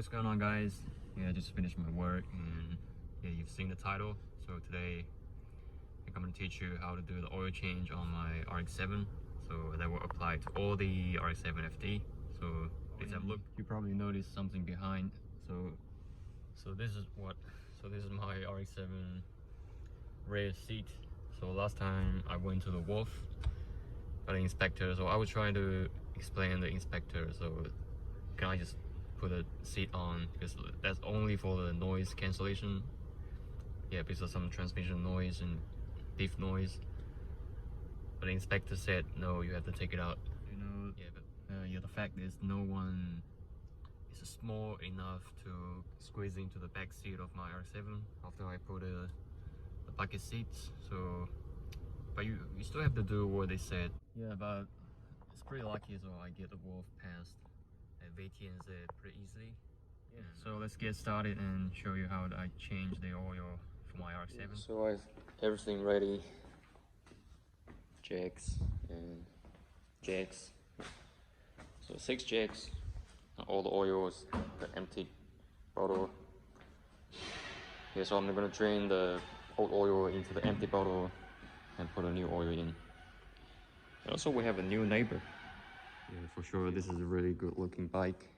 what's going on, guys? Yeah, I just finished my work and yeah, you've seen the title. So today I'm going to teach you how to do the oil change on my RX7. So that will apply to all the RX7 FD. So let's have a look. You probably noticed something behind. So this is my RX7 rear seat. So last time I went to the wharf by the inspector, so I was trying to explain the inspector, so can I just put a seat on, because that's only for the noise cancellation. Yeah, because of some transmission noise and diff noise. But the inspector said no, you have to take it out. You know, yeah, but yeah, the fact is no one is small enough to squeeze into the back seat of my RX7 after I put the bucket seats. So, but you still have to do what they said. Yeah, but it's pretty lucky, so I get the wharf past at VTNZ pretty easily. Yeah. So let's get started and show you how I change the oil for my RX7. So I've everything ready. Jacks and jacks. So 6 jacks. All the oils, the empty bottle. Yeah, so I'm gonna drain the old oil into the empty bottle and put a new oil in. And also we have a new neighbor. Yeah, for sure this is a really good looking bike.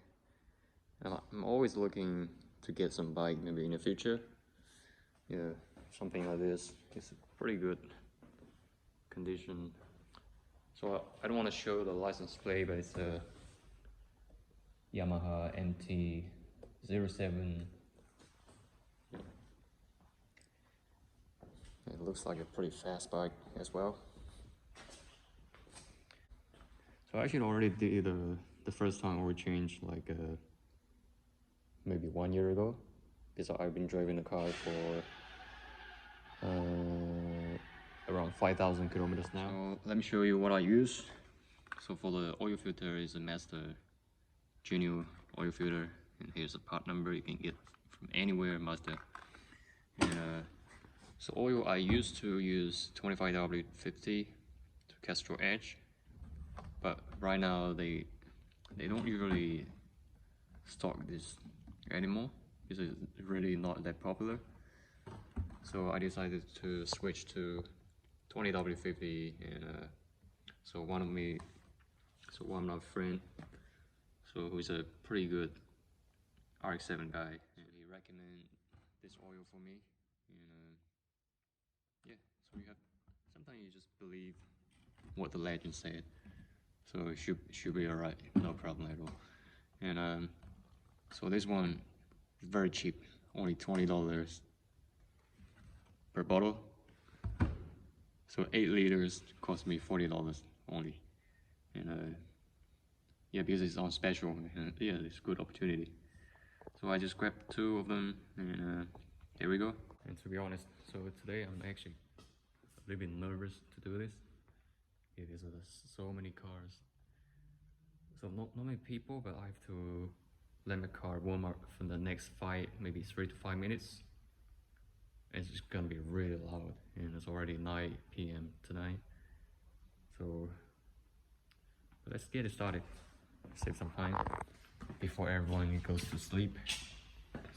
And I'm always looking to get some bike maybe in the future. Yeah, something like this. It's a pretty good condition. So I don't want to show the license plate, but it's a Yamaha MT-07. It looks like a pretty fast bike as well. So I actually already did the first time oil change like maybe 1 year ago, because I've been driving the car for around 5,000 kilometers now. So let me show you what I use. So for the oil filter is a Mazda genuine oil filter, and here's a part number you can get from anywhere Mazda. And so oil I used to use 25W50 to Castrol Edge, but right now they don't usually stock this anymore because it's really not that popular. So I decided to switch to 20W50, and so one of my friend, so who's a pretty good RX7 guy, and he recommended this oil for me. And yeah, so sometimes you just believe what the legend said, so it should be alright, no problem at all. And so this one is very cheap, only $20 per bottle. So 8 liters cost me $40 only. And yeah, because it's on special, and yeah, it's a good opportunity. So I just grabbed 2 of them, and there we go. And to be honest, so today I'm actually a little bit nervous to do this. Yeah, there's so many cars. So not many people, but I have to let my car warm up for the next maybe 3 to 5 minutes. It's just gonna be really loud, and it's already 9 PM tonight. So let's get it started. Save some time before everyone goes to sleep.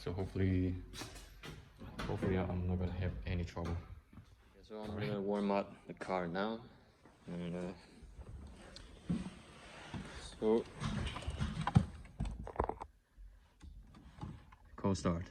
So hopefully I'm not gonna have any trouble. Okay, so I'm gonna warm up the car now, and so cold start.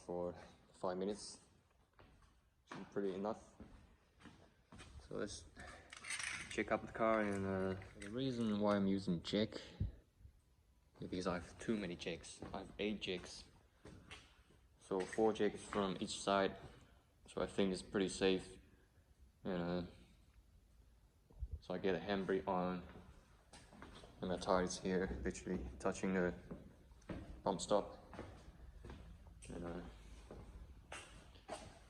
for 5 minutes. Should be pretty enough. So let's check up the car. And the reason why I'm using jack is because I have too many jacks. I have 8 jacks, so 4 jacks from each side. So I think it's pretty safe. And so I get a handbrake on, and my tire is here, literally touching the pump stop. And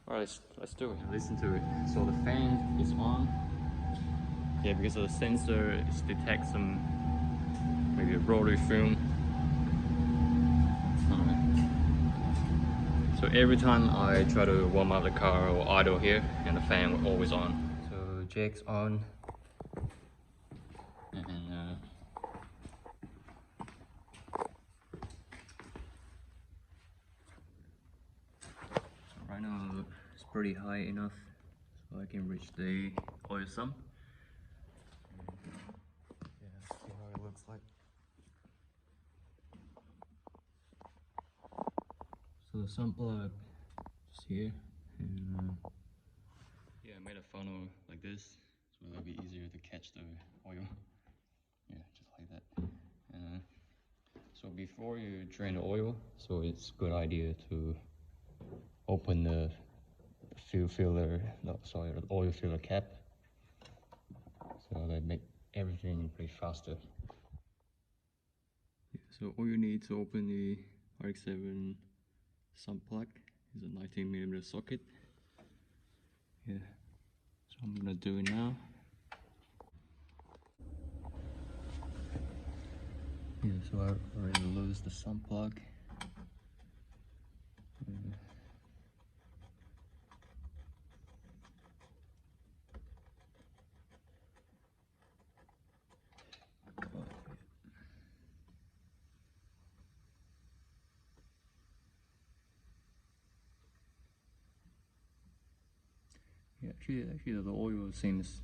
alright, let's do it. Listen to it. So the fan is on. Yeah, because of the sensor, it detects some maybe a rotary film. So every time I try to warm up the car or idle here, and the fan will always on. So jack's on. And so right now it's pretty high enough so I can reach the oil sump. Yeah, see how it looks like. So the sump plug is here, and yeah, I made a funnel like this so it'll be easier to catch the oil. Yeah, just like that. And so before you drain the oil, so it's a good idea to open the the oil filler cap, so that make everything pretty faster. Yeah, so all you need to open the RX7 sump plug is a 19mm socket. Yeah, so I'm gonna do it now. Yeah, so I already lose the sump plug. Yeah, actually the oil seems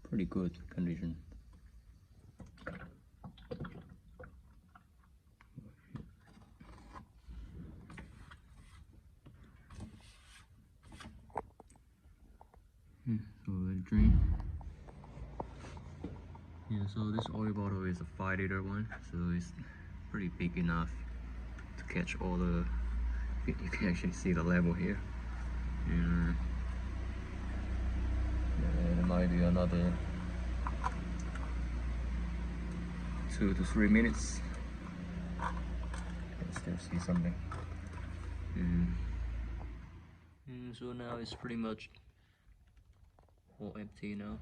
pretty good condition. Yeah, so let it drain. Yeah, so this oil bottle is a 5-liter one, so it's pretty big enough to catch all the. You can actually see the level here. And yeah, it might be another 2 to 3 minutes. I can still see something. And so now it's pretty much all empty now.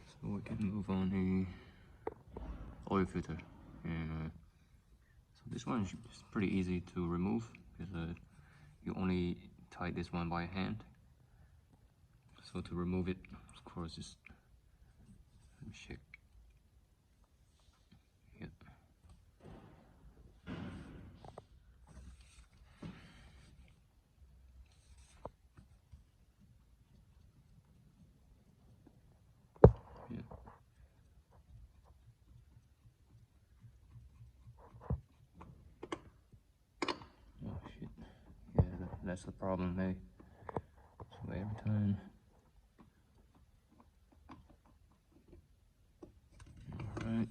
So we can move on the oil filter. And so this one is pretty easy to remove because you only tie this one by hand. So to remove it, of course, just let me check. Yep. Yeah. Oh shit. Yeah, that's the problem, hey. So every time. Alright.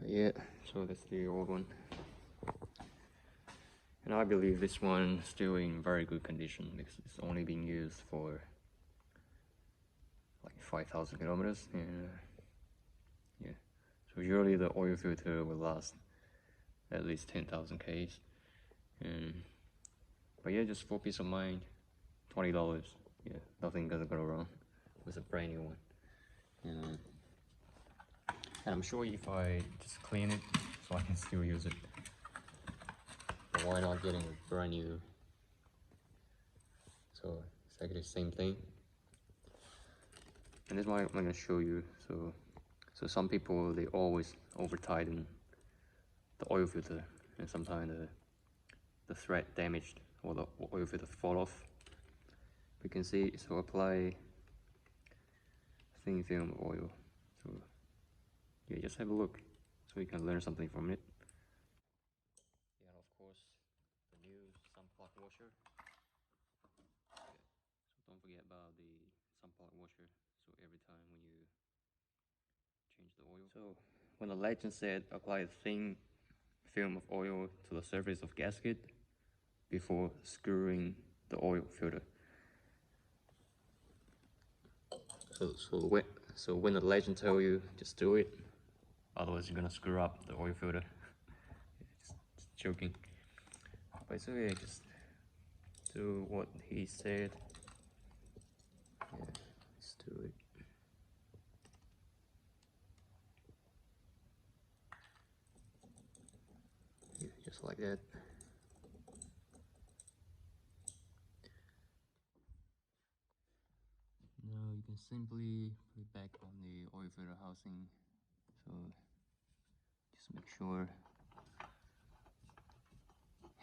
Yeah, so that's the old one. And I believe this one is still in very good condition because it's only being used for like 5,000 kilometers. And yeah, so usually the oil filter will last at least 10,000 Ks. But yeah, just for peace of mind, $20. Yeah, nothing gonna go wrong with a brand new one. And I'm sure if I just clean it, so I can still use it. But why not getting a brand new? So it's actually the same thing. And this one I'm gonna show you. So some people, they always over tighten the oil filter, and sometimes the thread damaged or the oil filter fall off. We can see, so apply thin film oil. So yeah, just have a look so you can learn something from it. Yeah, and of course the new sun plug washer. Yeah. So don't forget about the sun plug washer. So every time when you change the oil. So when the legend said apply a thin film of oil to the surface of gasket before screwing the oil filter. So when the legend tell you, just do it. Otherwise you're gonna screw up the oil filter. just joking. Basically just do what he said. Yeah, let's do it. Yeah, just like that. Now you can simply put it back on the oil filter housing. So just make sure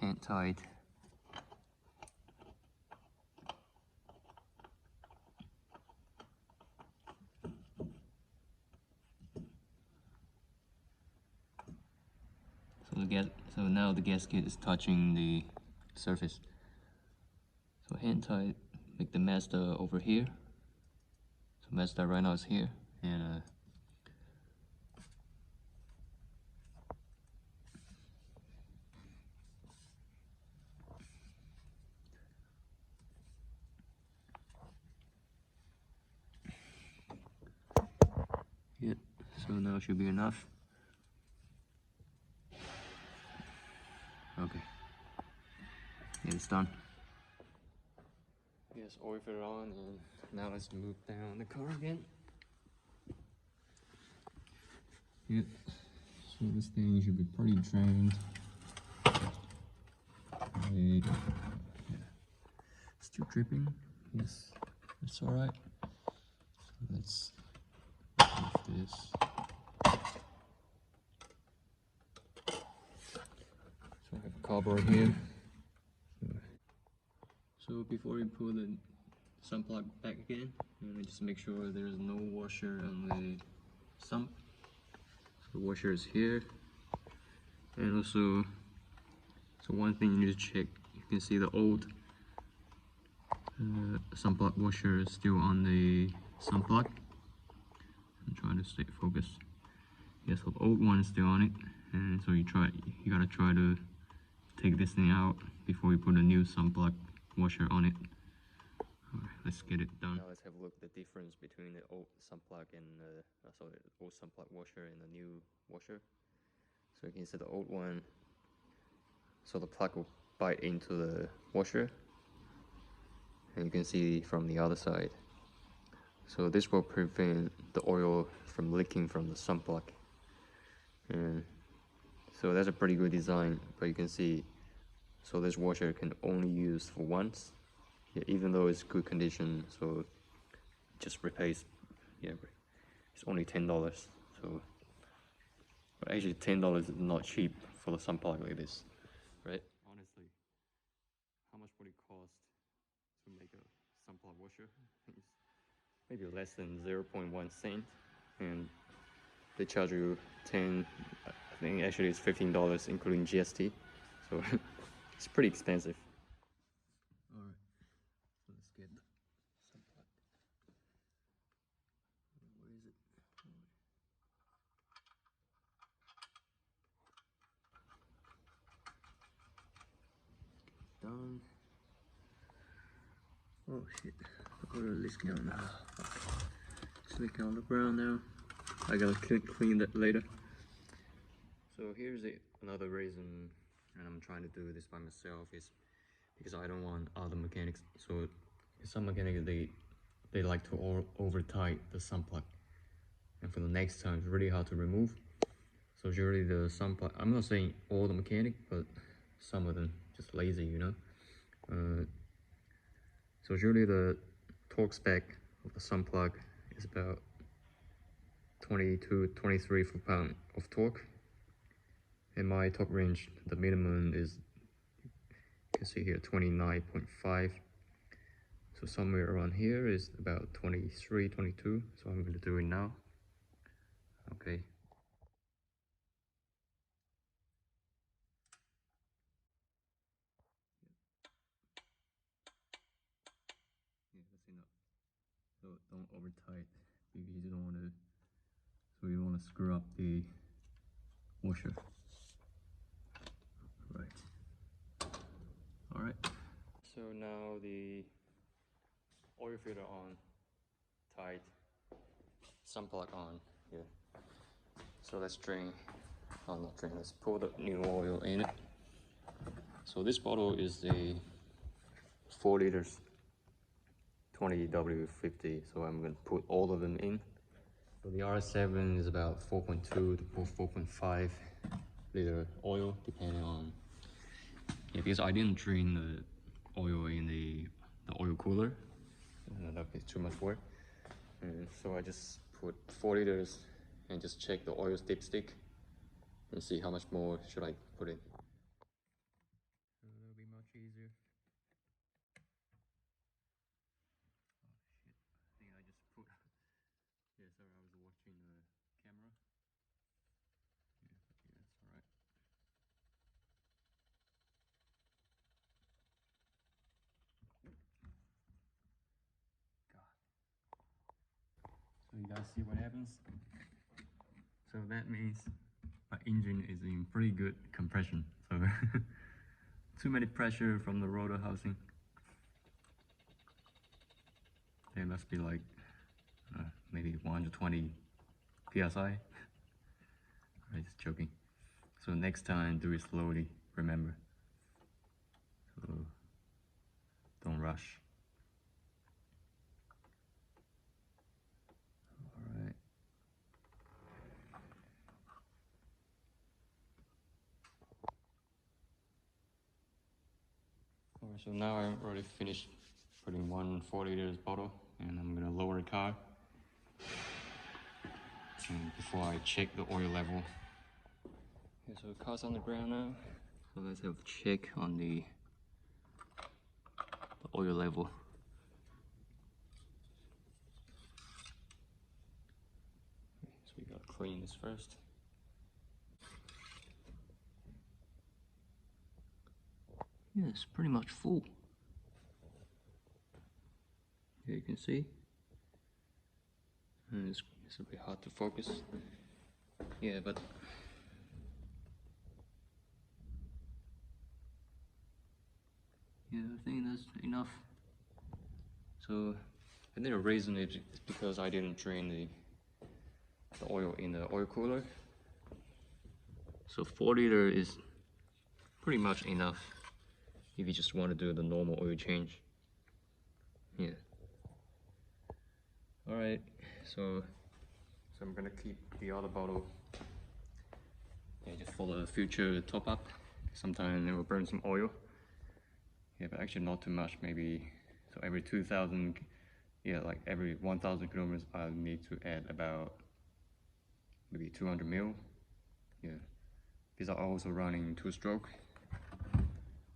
hand tight. So now the gasket is touching the surface. So hand tight, make the Mazda over here. So Mazda right now is here, and yeah. So now should be enough. Okay. Yeah, it's done. Yes, oil filter on, and now let's move down the car again. Yeah, so this thing should be pretty drained. Yeah. Still dripping. Yes, that's alright. So let's remove this. So I have a cardboard here. So before you put the sun plug back again, just make sure there's no washer on the sump. So the washer is here, and also, so one thing you need to check, you can see the old sun plug washer is still on the sun plug. I'm trying to stay focused. Yeah, so the old one is still on it, and so you gotta try to take this thing out before you put a new sun plug washer on it. Alright, let's get it done. Now let's have a look at the difference between the old sun plug and the old sun plug washer and the new washer. So you can see the old one, so the plug will bite into the washer, and you can see from the other side. So this will prevent the oil from leaking from the sun plug. And so that's a pretty good design, but you can see, so this washer can only use for once. Yeah, even though it's good condition, so just replace. Yeah, it's only $10. So, but actually $10 is not cheap for the sun plug like this, right? Honestly, how much would it cost to make a sun plug washer? Maybe less than 0.1 cent, and they charge you 10. I think actually it's $15 including GST, so it's pretty expensive. All right, so let's get sun plug. Where is it? Done. Oh shit! What are this going now? It's leaking on the ground now. I gotta clean that later. So here's another reason, and I'm trying to do this by myself, is because I don't want other mechanics. So some mechanics, they like to over tight the sun plug, and for the next time it's really hard to remove. So usually the sun plug, I'm not saying all the mechanic, but some of them just lazy, you know. So usually the torque spec of the sun plug is about 22, 23 foot-pound of torque. In my torque range, the minimum is, you can see here, 29.5. So somewhere around here is about 23, 22. So I'm going to do it now. Okay. Yeah, that's enough. So don't over tight because you don't want to. So you want to screw up the washer. Right. All right. So now the oil filter on, tight, sun plug on. Yeah. So let's drain. Oh, not drain. Let's pour the new oil in it. So this bottle is a 4 liters, 20W50. So I'm gonna put all of them in. So the RX7 is about 4.2 to 4.5 liter oil, depending on. Yeah, because I didn't drain the oil in the oil cooler. That'd be too much work. And so I just put 4 liters and just check the oil dipstick and see how much more should I put in. So that'll be much easier. Oh shit, I think I just put. Yeah, sorry, I was watching the camera. Yeah, that's alright. God. So you guys see what happens? So that means my engine is in pretty good compression. So too many pressure from the rotor housing. It must be like maybe 120 psi. I'm just joking. So next time do it slowly, remember. So don't rush. Alright. Alright, so now I already finished putting 1 4 liters bottle, and I'm gonna lower the car and before I check the oil level. Okay, so the car's on the ground now. So let's have a check on the oil level. So we gotta clean this first. Yeah, it's pretty much full. Here you can see. And it's a bit hard to focus. Yeah, but yeah, I think that's enough. So I think the reason is because I didn't drain the oil in the oil cooler. So 4 liter is pretty much enough if you just want to do the normal oil change. Yeah. Alright, so I'm gonna keep the other bottle, yeah, just for the future top up. Sometimes it will burn some oil. Yeah, but actually not too much, maybe. So every 2,000, yeah, like every 1,000 kilometers, I need to add about maybe 200 mil. Yeah, these are also running 2-stroke,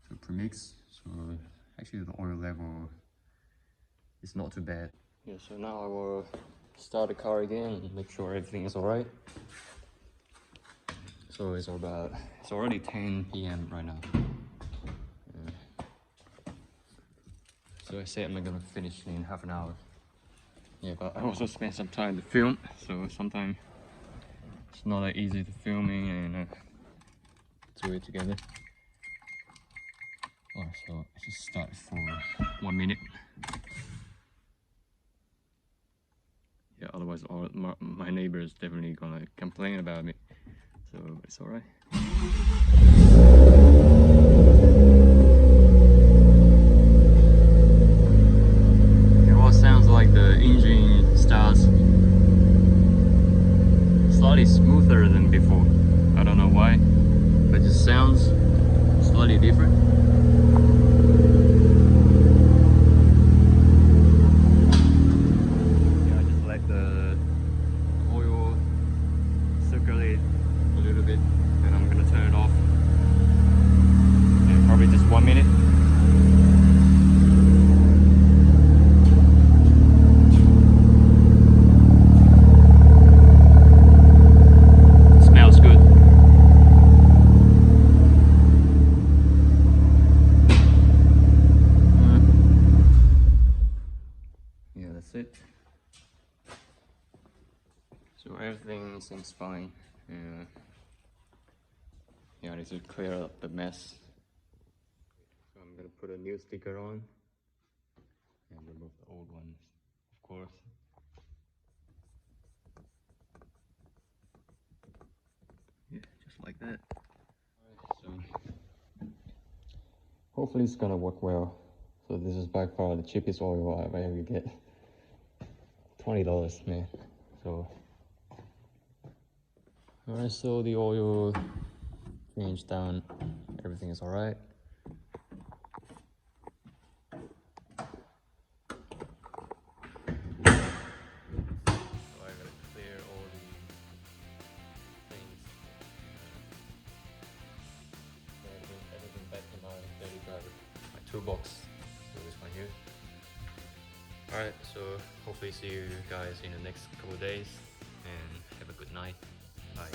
so premix. So actually the oil level is not too bad. Yeah, so now I will start the car again and make sure everything is alright. So it's already 10 p.m. right now. So I said I'm gonna finish in half an hour. Yeah, but I also spent some time to film, so sometimes it's not that easy to filming and do it together. Alright, so I just start for 1 minute. Yeah, otherwise my neighbor is definitely gonna complain about me. So it's alright. It all sounds like the engine starts slightly smoother than before. I don't know why, but it just sounds slightly different. So everything seems fine. Yeah, I need to clear up the mess. So I'm gonna put a new sticker on and remove the old ones, of course. Yeah, just like that. Alright, so hopefully it's gonna work well. So this is by far the cheapest oil I've ever get. $20, man. So alright, so the oil changed down, everything is alright. So I gotta clear all the things. Everything back in my daily driver, my toolbox. So this one here. Alright, so hopefully see you guys in the next couple of days, and have a good night. Bye.